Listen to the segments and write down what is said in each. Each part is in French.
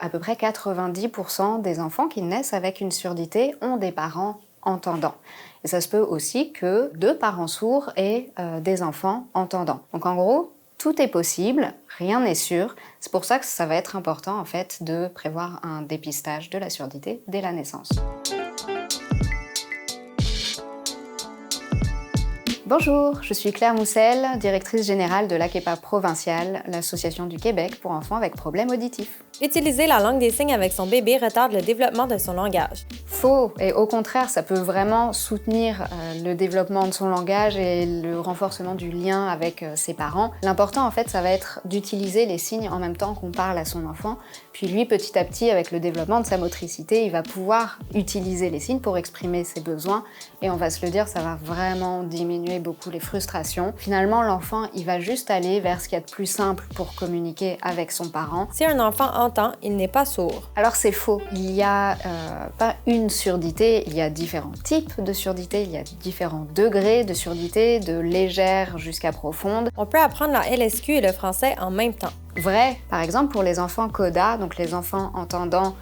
à peu près 90% des enfants qui naissent avec une surdité ont des parents entendants. Et ça se peut aussi que 2 parents sourds aient des enfants entendants. Donc en gros, tout est possible, rien n'est sûr. C'est pour ça que ça va être important en fait de prévoir un dépistage de la surdité dès la naissance. Bonjour, je suis Claire Moussel, directrice générale de l'AKEPA provinciale, l'Association du Québec pour enfants avec problèmes auditifs. Utiliser la langue des signes avec son bébé retarde le développement de son langage. Faux, et au contraire, ça peut vraiment soutenir le développement de son langage et le renforcement du lien avec ses parents. L'important, en fait, ça va être d'utiliser les signes en même temps qu'on parle à son enfant. Puis lui, petit à petit, avec le développement de sa motricité, il va pouvoir utiliser les signes pour exprimer ses besoins. Et on va se le dire, ça va vraiment diminuer beaucoup les frustrations. Finalement, l'enfant, il va juste aller vers ce qu'il y a de plus simple pour communiquer avec son parent. Si un enfant entend, il n'est pas sourd. Alors c'est faux. Il n'y a pas une surdité, il y a différents types de surdité, il y a différents degrés de surdité, de légère jusqu'à profonde. On peut apprendre la LSQ et le français en même temps. Vrai, par exemple pour les enfants CODA, donc les enfants entendants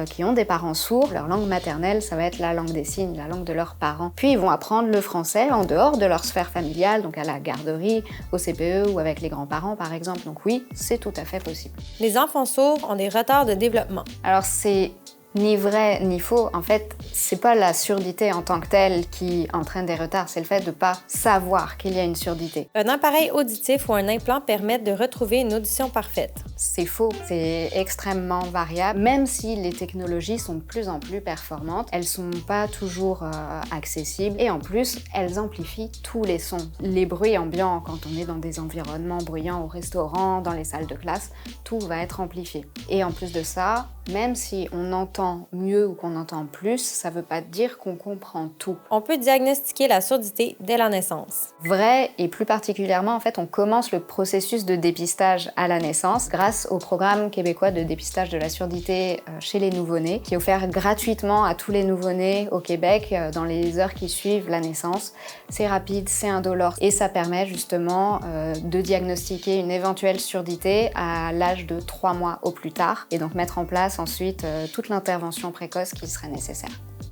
qui ont des parents sourds, leur langue maternelle, ça va être la langue des signes, la langue de leurs parents. Puis ils vont apprendre le français en dehors de leur sphère familiale, donc à la garderie, au CPE ou avec les grands-parents par exemple. Donc oui, c'est tout à fait possible. Les enfants sourds ont des retards de développement. Alors c'est ni vrai ni faux. En fait, c'est pas la surdité en tant que telle qui entraîne des retards, c'est le fait de pas savoir qu'il y a une surdité. Un appareil auditif ou un implant permettent de retrouver une audition parfaite. C'est faux, c'est extrêmement variable. Même si les technologies sont de plus en plus performantes, elles sont pas toujours accessibles et en plus, elles amplifient tous les sons. Les bruits ambiants, quand on est dans des environnements bruyants au restaurant, dans les salles de classe, tout va être amplifié. Et en plus de ça, même si on entend mieux ou qu'on entend plus, ça ne veut pas dire qu'on comprend tout. On peut diagnostiquer la surdité dès la naissance. Vrai, et plus particulièrement, en fait, on commence le processus de dépistage à la naissance grâce au programme québécois de dépistage de la surdité chez les nouveau-nés, qui est offert gratuitement à tous les nouveau-nés au Québec dans les heures qui suivent la naissance. C'est rapide, c'est indolore, et ça permet justement de diagnostiquer une éventuelle surdité à l'âge de 3 mois au plus tard, et donc mettre en place ensuite toute l'intervention précoce qui serait nécessaire.